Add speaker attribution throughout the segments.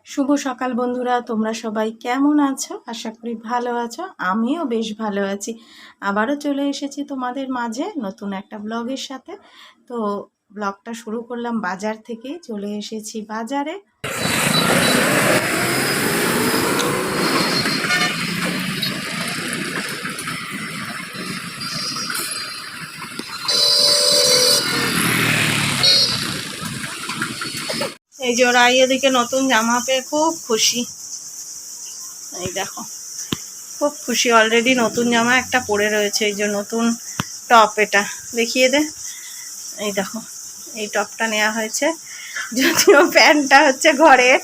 Speaker 1: শুভ সকাল বন্ধুরা, তোমরা সবাই কেমন আছো? আশা করি ভালো আছো। আমিও বেশ ভালো আছি। আবারও চলে এসেছি তোমাদের মাঝে নতুন একটা ব্লগের সাথে। তো ব্লগটা শুরু করলাম বাজার থেকে। চলে এসেছি বাজারে। এই যে ওরা এদিকে নতুন জামা পেয়ে খুব খুশি। এই দেখো, খুব খুশি। অলরেডি নতুন জামা একটা পরে রয়েছে। এই যে নতুন টপ, এটা দেখিয়ে দে। এই দেখো, এই টপটা নেওয়া হয়েছে, যদিও প্যান্টটা হচ্ছে ঘরের,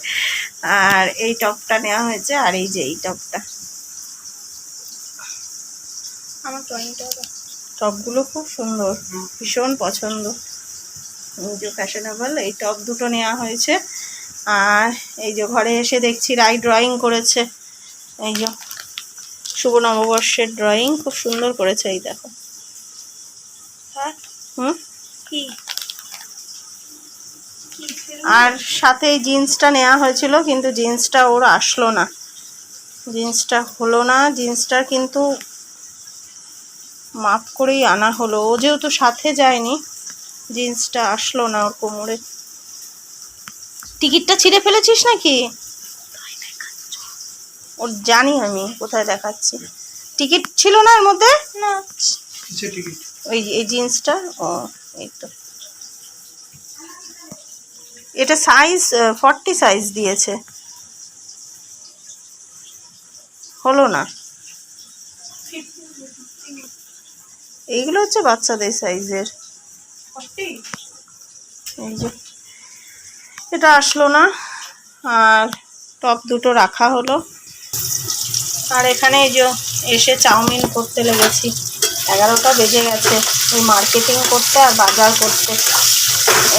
Speaker 1: আর এই টপটা নেওয়া হয়েছে। আর এই যে এই টপটা, আমার টপগুলো খুব সুন্দর, ভীষণ পছন্দ, যে ফ্যাশনেবল। এই টপ দুটো নেওয়া হয়েছে। আর এই যে ঘরে এসে দেখছি রাই ড্রয়িং করেছে। এই যে শুভ নববর্ষের ড্রয়িং খুব সুন্দর করেছে। এই দেখো। হ্যাঁ, কি আর সাথে এই জিন্সটা নেওয়া হয়েছিল, কিন্তু জিন্সটা ওর আসলো না, জিন্সটা হলো না। জিন্সটার কিন্তু মাপ করেই আনা হলো, ও যেহেতু সাথে যায়নি, জিন্সটা আসলো না ওর কোমরে। টিকিটটা ছিঁড়ে ফেলেছিস নাকি? ওর জানি আমি কোথায় দেখাচ্ছি। টিকিট ছিল না এর মধ্যে, না ওই এই জিন্সটা। ও এই তো, এটা সাইজ 40 সাইজ দিয়েছে, হলো না। এইগুলো হচ্ছে বাচ্চাদের সাইজের। এই যে এটা আসলো না, আর টপ দুটো রাখা হলো। আর এখানে এই যে এসে চাউমিন করতে লেগেছি। 11টা বেজে গেছে, ওই মার্কেটিং করতে আর বাজার করতে।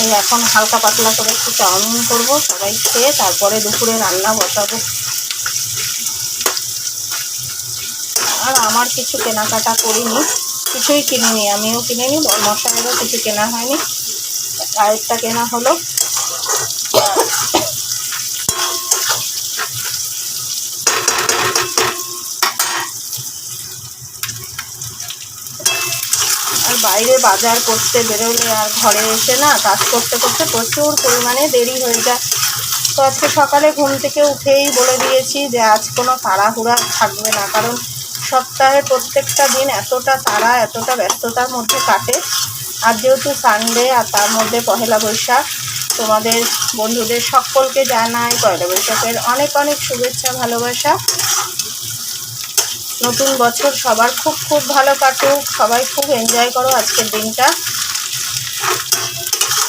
Speaker 1: এই এখন হালকা পাতলা করে একটু চাউমিন করব, সবাই খেয়ে তারপরে দুপুরে রান্না বসাবো। আর আমার কিছু কেনাকাটা করিনি, কিছুই কিনিনি, আমিও কিনিনি, মশাইয়েরও কিছু কেনা হয়নি। আরেকটা কেনা হলো। আর বাইরে বাজার করতে বেরোলে আর ঘরে এসে না কাজ করতে করতে প্রচুর পরিমাণে দেরি হয়ে যায়। তো আজকে সকালে ঘুম থেকে উঠেই বলে দিয়েছি যে আজ কোনো তাড়াহুড়া থাকবে না, কারণ সপ্তাহের প্রত্যেকটা দিন এতটা তাড়া, এতটা ব্যস্ততার মধ্যে কাটে। আর যেহেতু সানডে, আর তার মধ্যে পহেলা বৈশাখ, তোমাদের বন্ধুদের সকলকে জানাই পয়লা বৈশাখের অনেক অনেক শুভেচ্ছা, ভালোবাসা। নতুন বছর সবার খুব খুব ভালো কাটুক, সবাই খুব এনজয় করো আজকের দিনটা।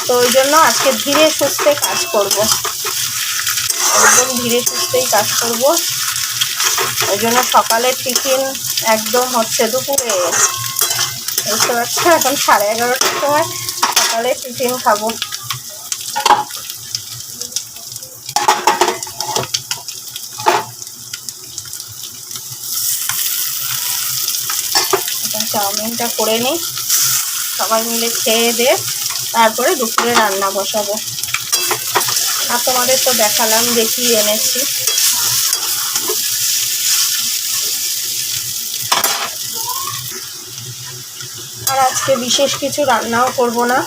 Speaker 1: তো ওই জন্য আজকে ধীরে সুস্থে কাজ করব, একদম ধীরে সুস্থেই কাজ করব। ওই জন্য সকালের টিফিন একদম হচ্ছে দুপুরে, বুঝতে পারছো? এখন 11:30টার সময় সকালে টিফিন খাবো। এখন চাউমিনটা করে নিই, সবাই মিলে খেয়ে দিয়ে তারপরে দুপুরে রান্না বসাবো। আর তোমাদের তো দেখালাম দেখিয়ে এনেছি। আর আজকে বিশেষ কিছু রান্নাও করব না,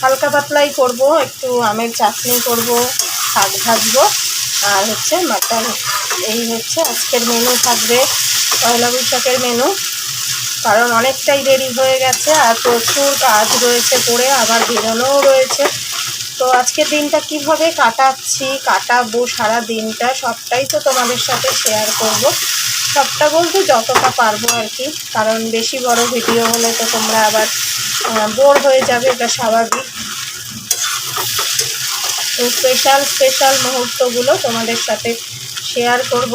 Speaker 1: হালকা পাতলাই করব, একটু আমের চাটনি করব, শাক ভাজবো, আর হচ্ছে মাটন। এই হচ্ছে আজকের মেনু থাকবে, পয়লা বৈশাখের মেনু। কারণ অনেকটাই দেরি হয়ে গেছে আর প্রচুর কাজ রয়েছে করে, আবার বেরোনোও রয়েছে। তো আজকের দিনটা কিভাবে কাটাবো সারা দিনটা, সবটাই তো তোমাদের সাথে শেয়ার করব। সবটা বলতে যতটা পারবো আর কি, কারণ বেশি বড় ভিডিও হলে তো তোমরা আবার বোর হয়ে যাবে, এটা স্বাভাবিক। তো স্পেশাল স্পেশাল মুহূর্তগুলো তোমাদের সাথে শেয়ার করব।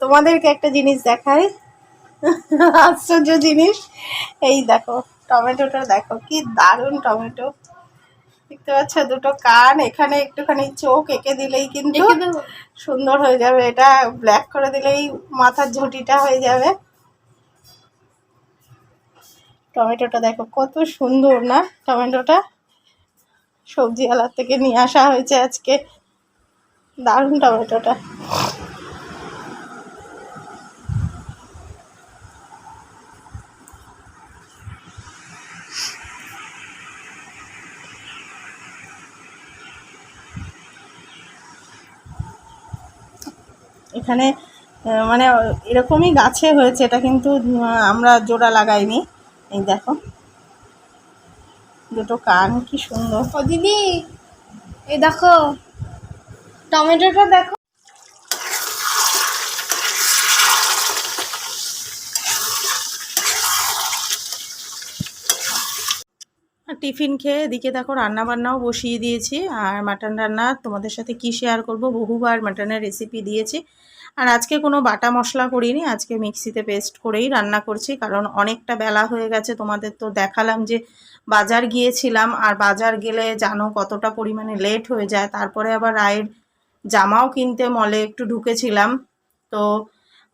Speaker 1: তোমাদেরকে একটা জিনিস দেখাই, আশ্চর্য জিনিস। এই দেখো টমেটোটা, দেখো কি দারুণ টমেটো। দেখতে পাচ্ছ দুটো কান, এখানে একটুখানি চোখ এঁকে দিলেই কিন্তু সুন্দর হয়ে যাবে। এটা ব্ল্যাক করে দিলেই মাথার ঝুঁটিটা হয়ে যাবে। টমেটোটা দেখো কত সুন্দর না, টমেটোটা সবজিওয়ালার থেকে নিয়ে আসা হয়েছে আজকে, দারুণ টমেটোটা। এখানে মানে এরকমই গাছে হয়েছে এটা, কিন্তু আমরা জোড়া লাগাইনি। এই দেখো দুটো কান কি সুন্দর।
Speaker 2: ও দিদি এই দেখো টমেটোটা দেখো।
Speaker 1: টিফিন খেয়ে এদিকে দেখো রান্না বান্নাও বসিয়ে দিয়েছি। আর মাটন রান্না তোমাদের সাথে কি শেয়ার করব, বহুবার মাটনের রেসিপি দিয়েছি। আর আজকে কোনো বাটা মশলা করিনি, আজকে মিক্সিতে পেস্ট করেই রান্না করছি, কারণ অনেকটা বেলা হয়ে গেছে। তোমাদের তো দেখালাম যে বাজার গিয়েছিলাম, আর বাজার গেলে জানো কতটা পরিমাণে লেট হয়ে যায়। তারপরে আবার রায়ের জামাও কিনতে মলে একটু ঢুকেছিলাম। তো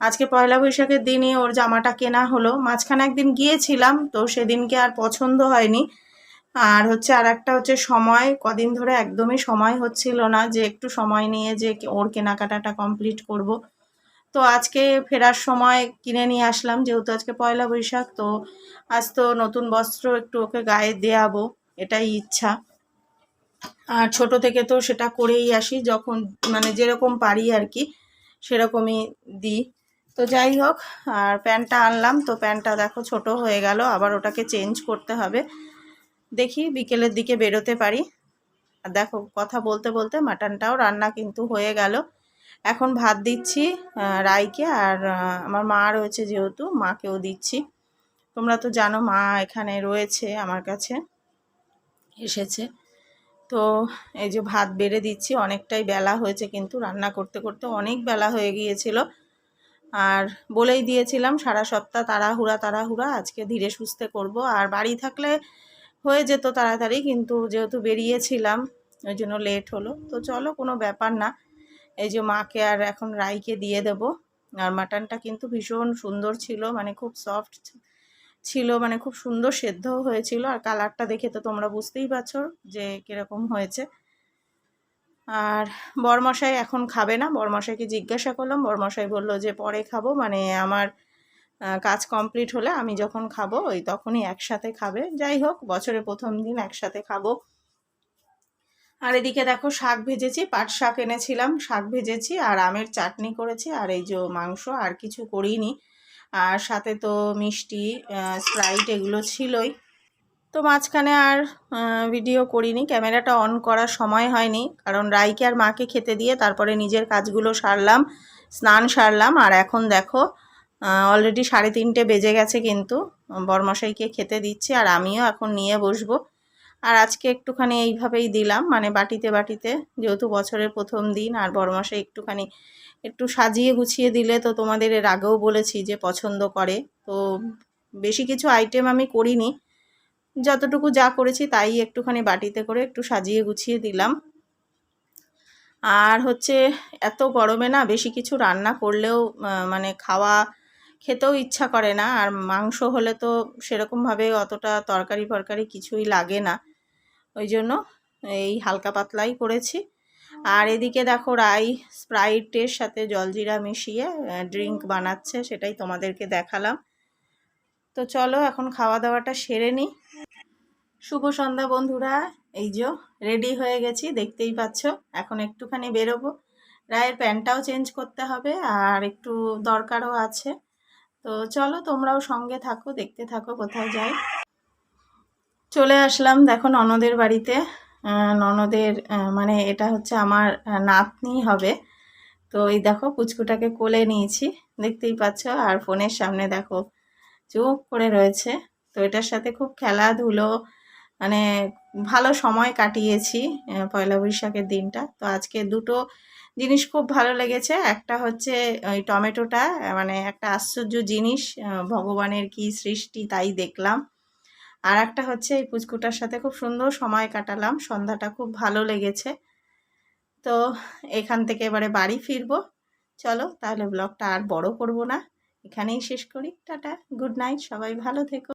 Speaker 1: আজকে পয়লা বৈশাখের দিনই ওর জামাটা কেনা হলো। মাঝখানে একদিন গিয়েছিলাম, তো সেদিনকে আর পছন্দ হয়নি। আর হচ্ছে আর একটা হচ্ছে সময়, কদিন ধরে একদমই সময় হচ্ছিল না যে একটু সময় নিয়ে যে ওর কেনাকাটাটা কমপ্লিট করব। তো আজকে ফেরার সময় কিনে নিয়ে আসলাম, যেহেতু আজকে পয়লা বৈশাখ। তো আজ তো নতুন বস্ত্র একটু ওকে গায়ে দেওয়াবো, এটাই ইচ্ছা। আর ছোট থেকে তো সেটা করেই আসি, যখন মানে যেরকম পারি আর কি সেরকমই দিই। তো যাই হোক, আর প্যান্টটা আনলাম, তো প্যান্টটা দেখো ছোট হয়ে গেল, আবার ওটাকে চেঞ্জ করতে হবে। দেখি বিকেলের দিকে বেরোতে পারি। আর দেখো কথা বলতে বলতে মাটনটাও রান্না কিন্তু হয়ে গেল। এখন ভাত দিচ্ছি রাইকে, আর আমার মা রয়েছে যেহেতু মাকেও দিচ্ছি। তোমরা তো জানো মা এখানে রয়েছে আমার কাছে এসেছে। তো এই যে ভাত বেড়ে দিচ্ছি, অনেকটাই বেলা হয়েছে, কিন্তু রান্না করতে করতে অনেক বেলা হয়ে গিয়েছিল। আর বলেই দিয়েছিলাম সারা সপ্তাহ তাড়াহুড়া, আজকে ধীরে সুস্থে করব। আর বাড়ি থাকলে হয়ে যেত তাড়াতাড়ি, কিন্তু যেহেতু বেরিয়েছিলাম ওই জন্য লেট হলো। তো চলো কোনো ব্যাপার না। এই যে মাকে আর এখন রাইকে দিয়ে দেব। আর মাটনটা কিন্তু ভীষণ সুন্দর ছিল, মানে খুব সফট ছিল, মানে খুব সুন্দর সেদ্ধও হয়েছিল। আর কালারটা দেখে তো তোমরা বুঝতেই পারছো যে কীরকম হয়েছে। আর বরমশাই এখন খাবে না, বরমশাইকে জিজ্ঞাসা করলাম, বরমশাই বলল যে পরে খাবো, মানে আমার কাজ কমপ্লিট হলে আমি যখন খাবো ওই তখনই একসাথে খাবে। যাই হোক, বছরের প্রথম দিন একসাথে খাবো। আর এদিকে দেখো শাক ভেজেছি, পাট শাক এনেছিলাম, শাক ভেজেছি আর আমের চাটনি করেছি। আর এই যে মাংস, আর কিছু করিনি। আর সাথে তো মিষ্টি, স্প্রাইট এগুলো ছিলই। তো মাঝখানে আর ভিডিও করিনি, ক্যামেরাটা অন করার সময় হয়নি, কারণ রাইকে আর মাকে খেতে দিয়ে তারপরে নিজের কাজগুলো সারলাম, স্নান সারলাম। আর এখন দেখো অলরেডি 3:30 বেজে গেছে, কিন্তু বরমশাইকে খেতে দিচ্ছি আর আমিও এখন নিয়ে বসবো। আর আজকে একটুখানি এইভাবেই দিলাম, মানে বাটিতে বাটিতে, যেহেতু বছরের প্রথম দিন। আর বরমশাই একটু সাজিয়ে গুছিয়ে দিলে তো তোমাদের এর আগেও বলেছি যে পছন্দ করে। তো বেশি কিছু আইটেম আমি করিনি, যতটুকু যা করেছি তাই একটুখানি বাটিতে করে একটু সাজিয়ে গুছিয়ে দিলাম। আর হচ্ছে এত গরমে না বেশি কিছু রান্না করলেও মানে খেতেও ইচ্ছা করে না। আর মাংস হলে তো সেরকমভাবে অতটা তরকারি ফরকারি কিছুই লাগে না, ওই জন্য এই হালকা পাতলাই করেছি। আর এদিকে দেখো রাই স্প্রাইটের সাথে জলজিরা মিশিয়ে ড্রিঙ্ক বানাচ্ছে, সেটাই তোমাদেরকে দেখালাম। তো চলো এখন খাওয়া দাওয়াটা সেরে নিই। শুভ সন্ধ্যা বন্ধুরা, এই যে রেডি হয়ে গেছি, দেখতেই পাচ্ছ। এখন একটুখানি বেরোবো, রায়ের প্যান্টটাও চেঞ্জ করতে হবে, আর একটু দরকারও আছে। তো চলো তোমরাও সঙ্গে থাকো, দেখতে থাকো কোথায় যাই। চলে আসলাম দেখো ননদের বাড়িতে। ননদের মানে এটা হচ্ছে আমার নাতনি হবে। তো এই দেখো পুচকুটাকে কোলে নিয়েছি, দেখতেই পাচ্ছ। আর ফোনের সামনে দেখো চুপ করে রয়েছে। তো এটার সাথে খুব খেলাধুলো, মানে ভালো সময় কাটিয়েছি পয়লা বৈশাখের দিনটা। তো আজকে দুটো জিনিস খুব ভালো লেগেছে। একটা হচ্ছে ওই টমেটোটা, মানে একটা আশ্চর্য জিনিস, ভগবানের কি সৃষ্টি তাই দেখলাম। আর একটা হচ্ছে এই পুচকুটার সাথে খুব সুন্দর সময় কাটালাম, সন্ধ্যাটা খুব ভালো লেগেছে। তো এখান থেকে এবারে বাড়ি ফিরবো। চলো তাহলে ব্লগটা আর বড় করব না, এখানেই শেষ করি। টাটা, গুড নাইট, সবাই ভালো থেকো।